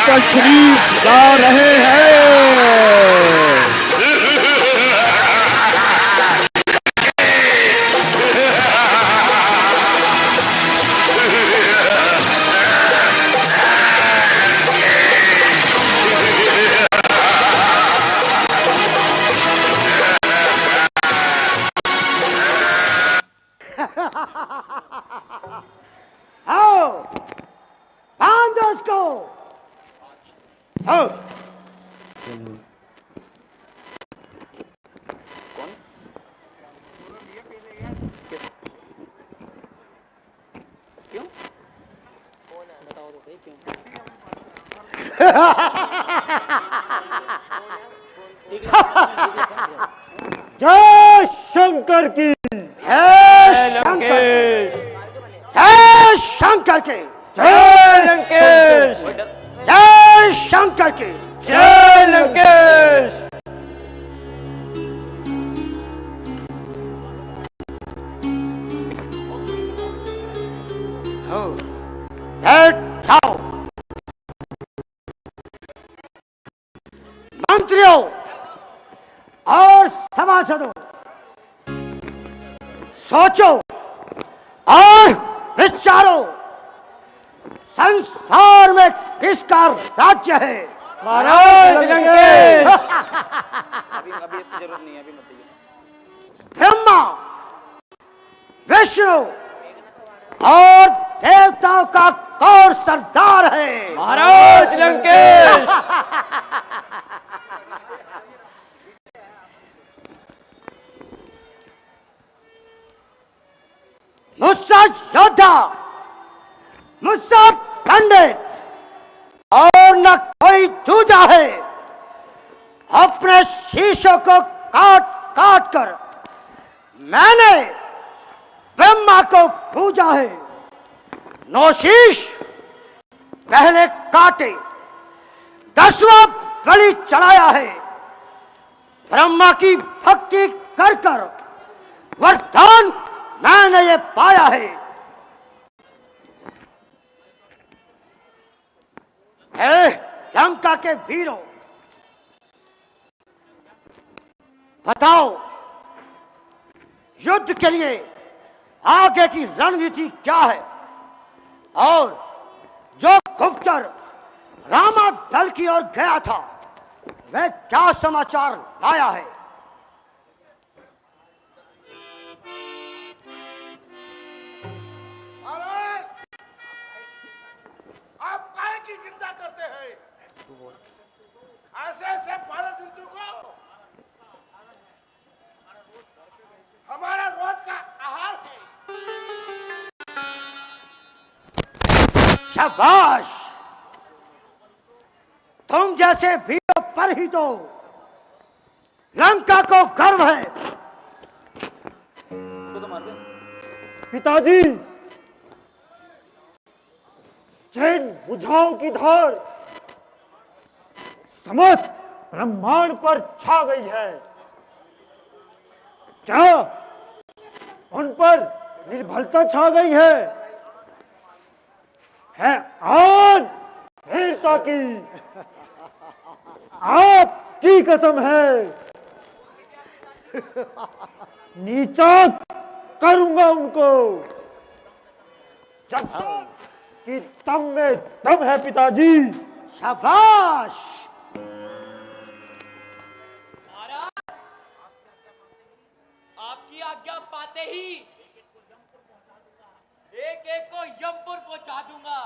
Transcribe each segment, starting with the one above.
तशरीफ ला रहे हैं। आओ बांध दो उसको। आओ क्यों? कौन है बताओ तो सही क्यों? जय शंकर की जय लंकेश जय शंकर की जय लंकेश जय शंकर की जय लंकेश। जाओ मंत्रियों और सभासदों, सोचो और विचारो, संसार में किसका राज्य है? महाराज लंकेश। अभी इसकी जरूरत नहीं है, अभी मत दीजिए। ब्रह्मा, विष्णु और देवताओं का कौन सरदार है? महाराज लंकेश। मुझसे योद्धा, मुझसे पंडित और न कोई दूजा है। अपने शीशों को काट काट कर मैंने ब्रह्मा को पूजा है। नौशीश पहले काटे 10वां बलि चढ़ाया है। ब्रह्मा की भक्ति कर कर वरदान मैंने ये पाया है। हे लंका के वीरों, बताओ युद्ध के लिए आगे की रणनीति क्या है? और जो गुप्तचर रामा दल की ओर गया था वह क्या समाचार लाया है? आप काहे की चिंता करते हैं? ऐसे ऐसे पालतू जंतु को हमारा रोज का आहार है। शाबाश, तुम जैसे वीरों पर ही तो लंका को गर्व है। पिताजी, चैन बुझाओ की धार समस्त ब्रह्मांड पर छा गई है। क्या उन पर निर्बलता छा गई है आन वीरता की। आपकी कसम है, नीचा करूंगा उनको जब तक कि दम में दम है। पिताजी शाबाश, महाराज, आपकी आज्ञा पाते ही एक एक को यमपुर पहुंचा दूंगा।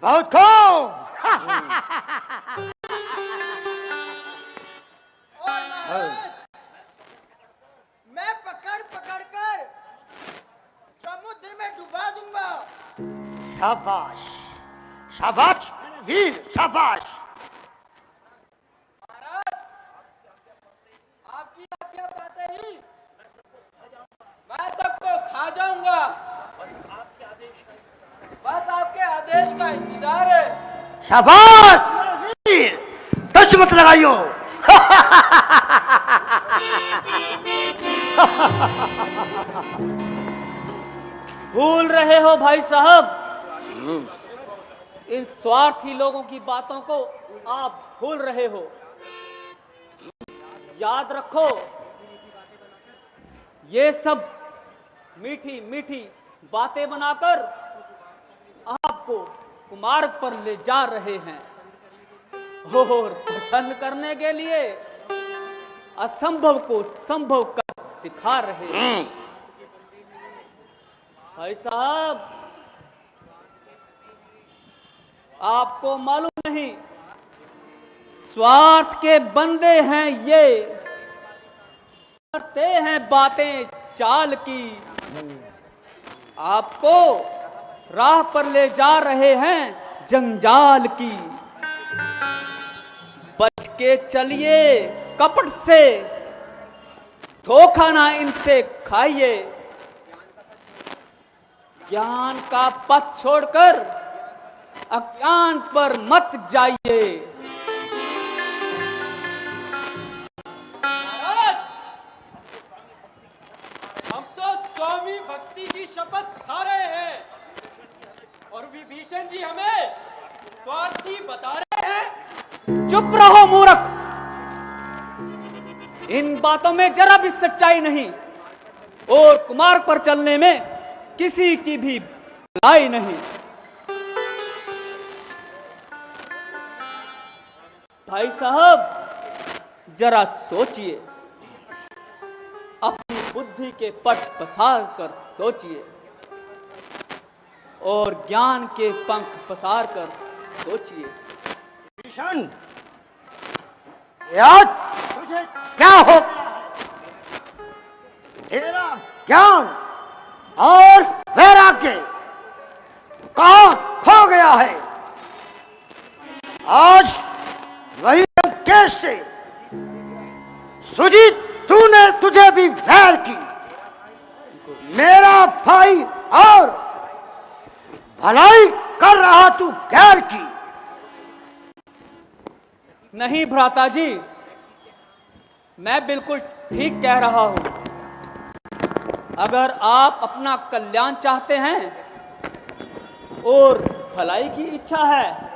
बहुत खूब। और महाराज, मैं पकड़ पकड़ कर समुद्र में डुबा दूंगा। शाबाश शाबाश वीर, शाबाश। महाराज, आपकी आज्ञा पाते ही मैं सबको खा जाऊंगा। बस आपके आदेश का इंतजार है। शाबाश वीर, टच मत लगाइयो। भूल रहे हो भाई साहब, इन स्वार्थी लोगों की बातों को आप भूल रहे हो। याद रखो, ये सब मीठी मीठी बातें बनाकर आपको कुमार्ग पर ले जा रहे हैं और प्रसन्न करने के लिए असंभव को संभव कर दिखा रहे हैं। भाई साहब, आपको मालूम नहीं, स्वार्थ के बंदे हैं ये, करते हैं बातें चाल की, आपको राह पर ले जा रहे हैं जंजाल की। बच के चलिए कपट से, धोखा ना इनसे खाइए। ज्ञान का पथ छोड़कर अज्ञान पर मत जाइए। हम तो स्वामी भक्ति की शपथ खा रहे हैं और विभीषण जी हमें स्वार्थी बता रहे हैं। चुप रहो मूर्ख, इन बातों में जरा भी सच्चाई नहीं और कुमार्ग पर चलने में किसी की भी भलाई नहीं। भाई साहब, जरा सोचिए, अपनी बुद्धि के पट पसार कर सोचिए और ज्ञान के पंख पसार कर सोचिए। भीषण, याद तुझे क्या हो तेरा ज्ञान और वैराग्य कहां खो गया है? आज वही लंकेश से सुजीत तूने तुझे भी वैर की, मेरा भाई और भलाई कर रहा तू गैर की। नहीं भ्राता जी, मैं बिल्कुल ठीक कह रहा हूं। अगर आप अपना कल्याण चाहते हैं और भलाई की इच्छा है,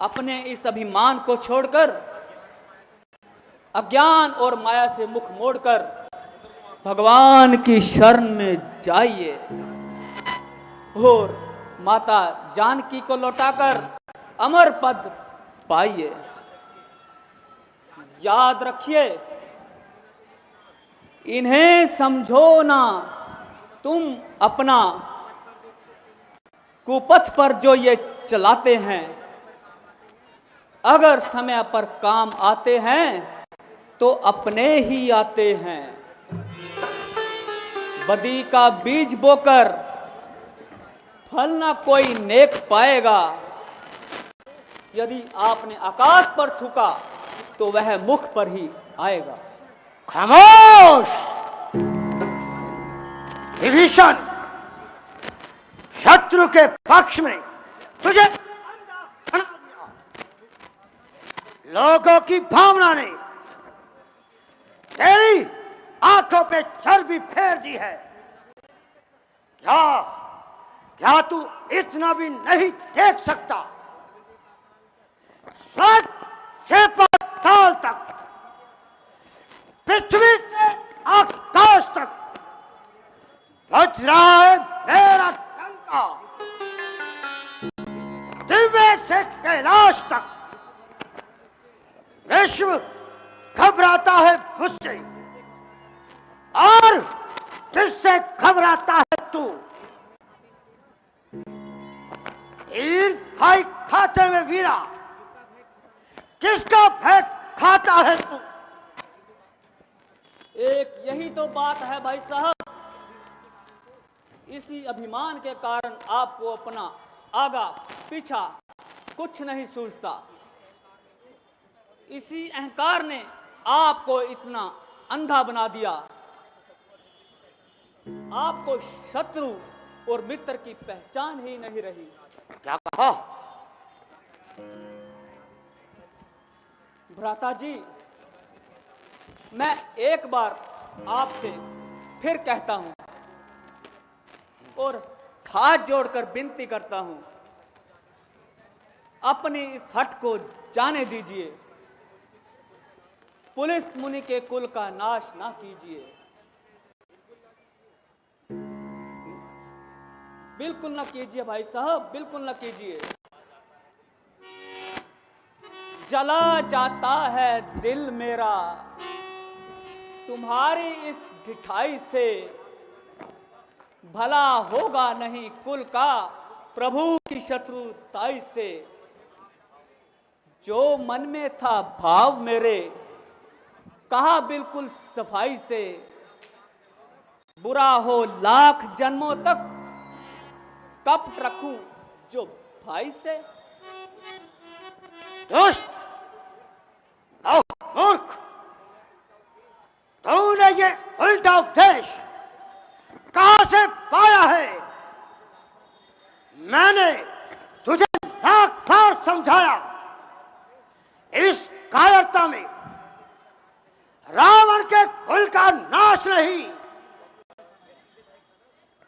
अपने इस अभिमान को छोड़कर अज्ञान और माया से मुख मोड़कर भगवान की शरण में जाइए और माता जानकी को लौटाकर अमर पद पाइए। याद रखिए, इन्हें समझो ना तुम अपना कुपथ पर जो ये चलाते हैं। अगर समय पर काम आते हैं तो अपने ही आते हैं। बदी का बीज बोकर फल ना कोई नेक पाएगा। यदि आपने आकाश पर थूका तो वह मुख पर ही आएगा। खामोश विभीषण, शत्रु के पक्ष में तुझे अंधा बना दिया। लोगों की भावना ने तेरी आंखों पे चर्बी फेर दी है। क्या तू इतना भी नहीं देख सकता? स्वर्ग से पाताल तक, पृथ्वी से आकाश तक बज रहा है मेरा डंका। दिव्य से कैलाश तक विश्व घबराता है मुझसे, और किससे घबराता है तू? तीर भाई खाते में वीरा, किसका भय खाता है तू? एक यही तो बात है भाई साहब, इसी अभिमान के कारण आपको अपना आगा पीछा कुछ नहीं सूझता। इसी अहंकार ने आपको इतना अंधा बना दिया। आपको शत्रु और मित्र की पहचान ही नहीं रही। क्या कहा? भ्राता जी, मैं एक बार आपसे फिर कहता हूं और हाथ जोड़कर विनती करता हूं, अपनी इस हट को जाने दीजिए। पुलिस मुनि के कुल का नाश ना कीजिए। बिल्कुल ना कीजिए भाई साहब, बिल्कुल ना कीजिए। जला जाता है दिल मेरा तुम्हारी इस ढिठाई से, भला होगा नहीं कुल का प्रभु की शत्रुताई से। जो मन में था भाव मेरे कहा बिल्कुल सफाई से, बुरा हो लाख जन्मों तक कपट रखूं जो भाई से। दुष्ट और मूर्ख, तूने ये उल्टा उपदेश कहां से पाया है? मैंने तुझे लाख बार समझाया, इस कायरता में रावण के कुल का नाश नहीं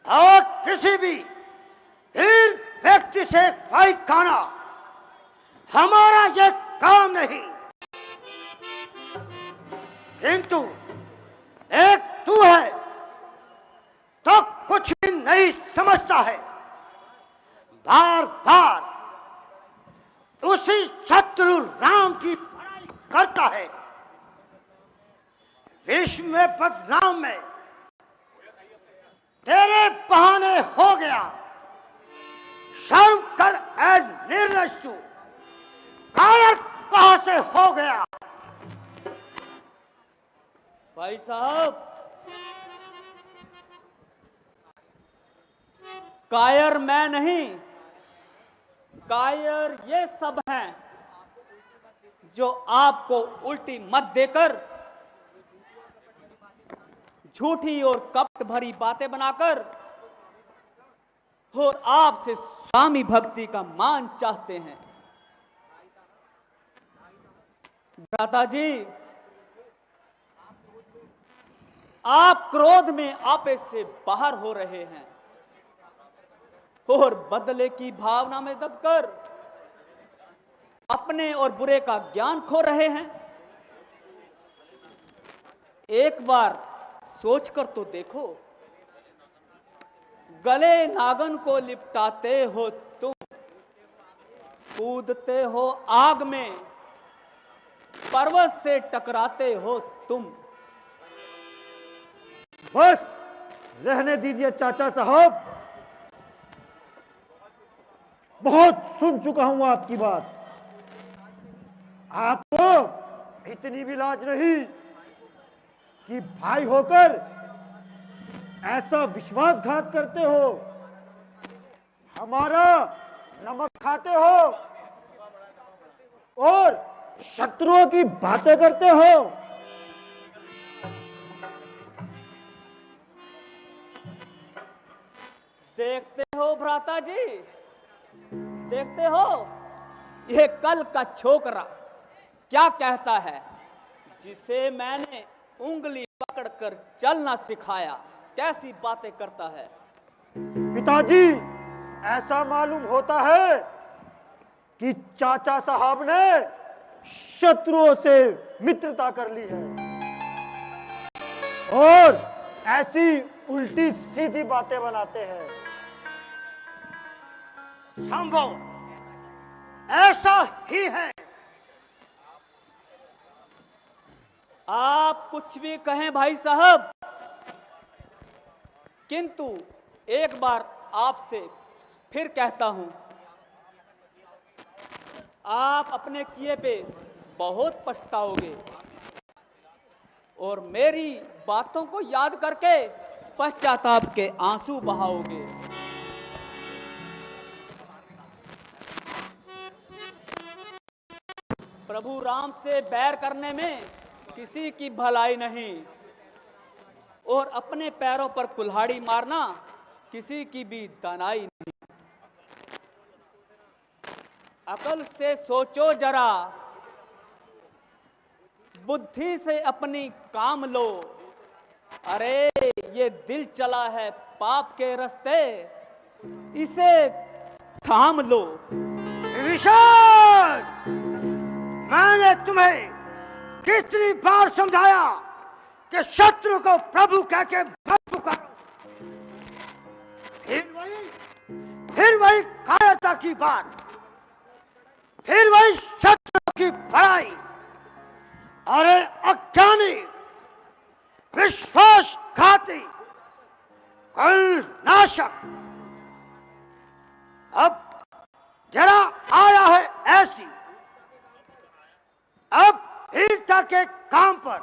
और किसी भी वीर व्यक्ति से भाई खाना हमारा ये काम नहीं। किंतु एक तू है तो कुछ भी नहीं समझता है, बार बार उसी शत्रु राम की बड़ाई करता है। विश्व में बदनाम में तेरे बहाने हो गया। शर्म कर ऐ निर्लज तू, कायर कहां से हो गया? भाई साहब, कायर मैं नहीं, कायर ये सब हैं जो आपको उल्टी मत देकर, झूठी और कपट भरी बातें बनाकर और आपसे स्वामी भक्ति का मान चाहते हैं। भ्राता जी, आप क्रोध में आपे से बाहर हो रहे हैं और बदले की भावना में दबकर अपने और बुरे का ज्ञान खो रहे हैं। एक बार सोचकर तो देखो, गले नागन को लिपटाते हो तुम, कूदते हो आग में, पर्वत से टकराते हो तुम। बस रहने दीजिए चाचा साहब, बहुत सुन चुका हूं आपकी बात। आपको इतनी भी लाज नहीं कि भाई होकर ऐसा विश्वासघात करते हो, हमारा नमक खाते हो और शत्रुओं की बातें करते हो। देखते हो भ्राता जी, देखते हो ये कल का छोकरा क्या कहता है, जिसे मैंने उंगली पकड़कर चलना सिखाया, कैसी बातें करता है। पिताजी, ऐसा मालूम होता है कि चाचा साहब ने शत्रुओं से मित्रता कर ली है और ऐसी उल्टी सीधी बातें बनाते हैं। संभव ऐसा ही है। आप कुछ भी कहें भाई साहब, किंतु एक बार आपसे फिर कहता हूं, आप अपने किए पे बहुत पछताओगे और मेरी बातों को याद करके पश्चाताप के आंसू बहाओगे। प्रभु राम से बैर करने में किसी की भलाई नहीं और अपने पैरों पर कुल्हाड़ी मारना किसी की भी दानाई नहीं। अकल से सोचो जरा, बुद्धि से अपनी काम लो। अरे ये दिल चला है पाप के रास्ते, इसे थाम लो। विशाल दुर्योधन, मैंने तुम्हें कितनी बार समझाया कि शत्रु को प्रभु कह के मत पुकारो। फिर वही कायरता की बात, फिर वही शत्रु की बड़ाई। अरे अज्ञानी, विश्वासघाती, कुल नाशक, अब जरा आया है ऐसी, अब वीरता के काम पर,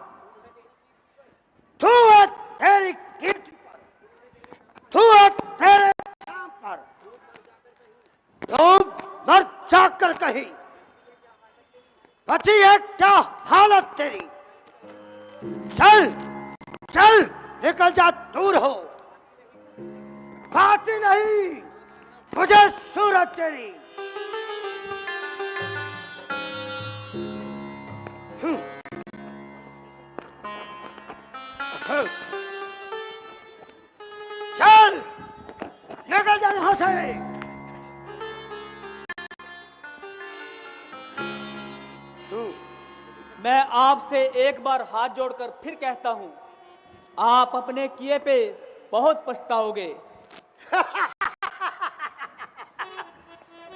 तू है तेरी कीर्ति पर, तू है तेरे नाम पर, तुम मर जाकर कहीं बची है क्या हालत तेरी। चल चल निकल जा, दूर हो, बात ही नहीं मुझे सूरत तेरी। चल निकल जा यहां से। मैं आपसे एक बार हाथ जोड़कर फिर कहता हूं, आप अपने किए पे बहुत पछताओगे।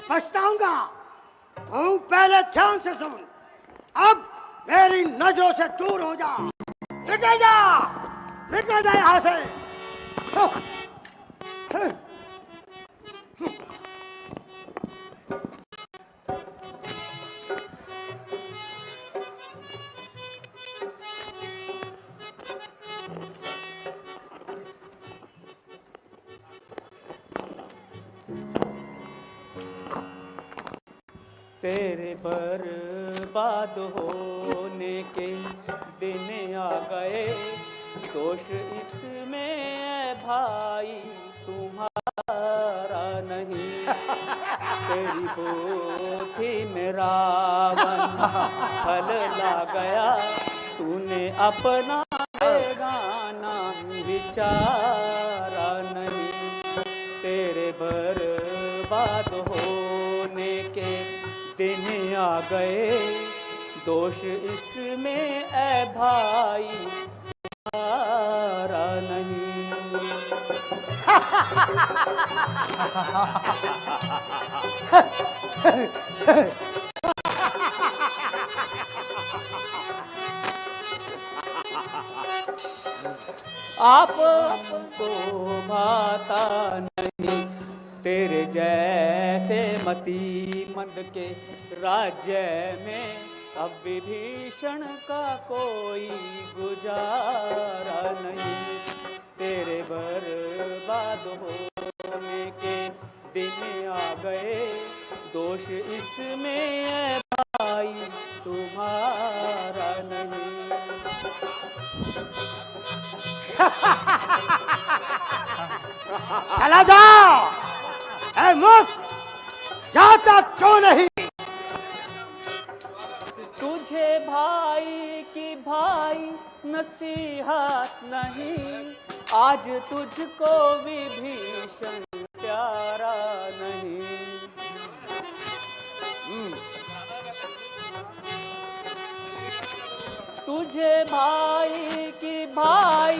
पछताऊंगा? तू पहले ध्यान से सुन, अब मेरी नजरों से दूर हो जा, निकल जा, निकल जा यहां से। तेरे बर्बाद होने के दिन आ गए, दोष इसमें है भाई तुम्हारा नहीं। तेरी पोथी में रावण फल ला गया, तूने अपना बेगाना विचारा नहीं। तेरे बर्बाद होने के दिन आ गए, दोष इसमें है भाई तुम्हारा नहीं। आपको भाता नहीं, तेरे जैसे मती मंद के राज्य में अब विभीषण का कोई गुजारा नहीं। तेरे बर्बाद होने के दिन आ गए, दोष इसमें है भाई तुम्हारा नहीं। चला जा ऐ मूर्ख, जाता क्यों नहीं? तुझे भाई की भाई नसीहत नहीं, आज तुझको विभीषण प्यारा नहीं। तुझे भाई की भाई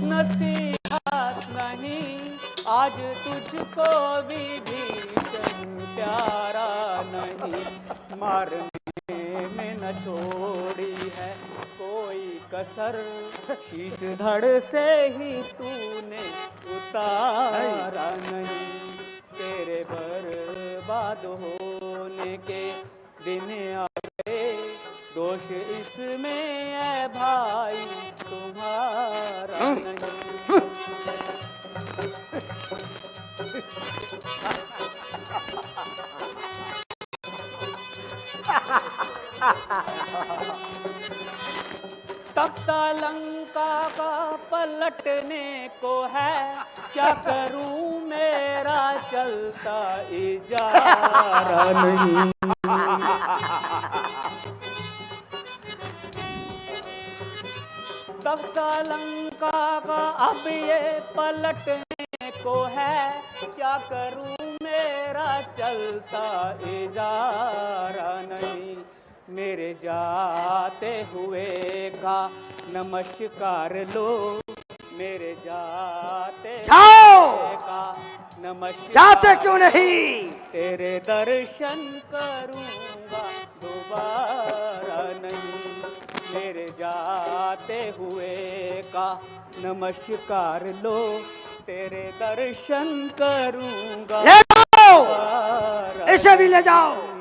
नसीहत नहीं, आज तुझको विभीषण प्यारा नहीं। मारने में न छोड़ी है कोई कसर, शीश धड़ से ही तूने उतारा नहीं। तेरे बर्बाद होने के दिन आ गए, दोष इसमें है भाई तुम्हारा नहीं। तख्ता लंका का पलटने को है, क्या करूं मेरा चलता इजारा नहीं। तख्ता लंका का अब ये पलटने को है, क्या करूं मेरा चलता इजारा नहीं। नहीं। मेरे जाते हुए का नमस्कार लो, मेरे जाते जाओ। हुए का नमस्कार। जाते क्यों नहीं? तेरे दर्शन करूंगा दोबारा नहीं। मेरे जाते हुए का नमस्कार लो, तेरे दर्शन करूंगा ले जाओ, दोबारा इसे भी ले जाओ। नहीं।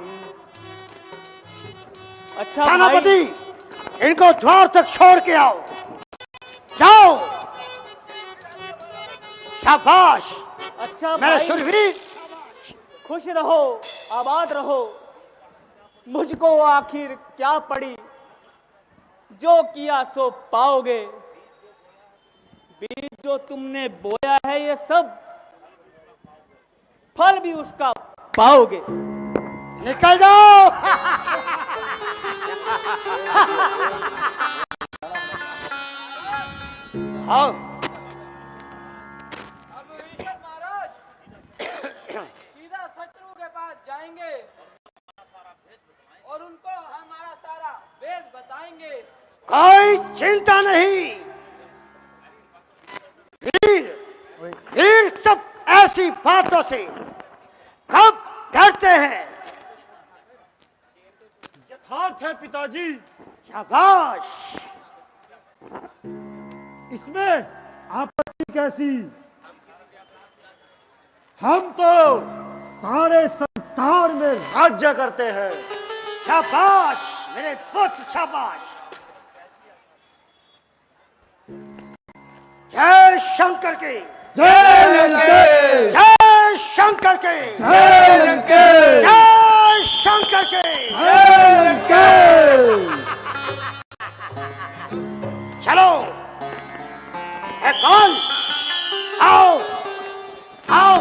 अच्छा सेनापति, भाई, इनको द्वार तक छोड़ के आओ। जाओ। शाबाश अच्छा मेरे भाई, शूरवीर। खुश रहो, आबाद रहो। मुझको आखिर क्या पड़ी, जो किया सो पाओगे। बीज जो तुमने बोया है ये सब, फल भी उसका पाओगे। निकल जाओ। आओ। अब विभीषण महाराज सीधा शत्रु के पास जाएंगे और उनको हमारा सारा वेद बताएंगे। कोई चिंता नहीं। वीर वीर सब ऐसी बातों से कब डरते हैं? यथार्थ है पिताजी। शाबाश। इसमें आपत्ति कैसी? हम तो सारे संसार में राज्य करते हैं। शाबाश मेरे पुत्र, शाबाश। जय शंकर के, जय लंकेश, जय शंकर के, जय लंकेश, जय शंकर के। जय लंकेश। चलो। ए कौन? आओ आओ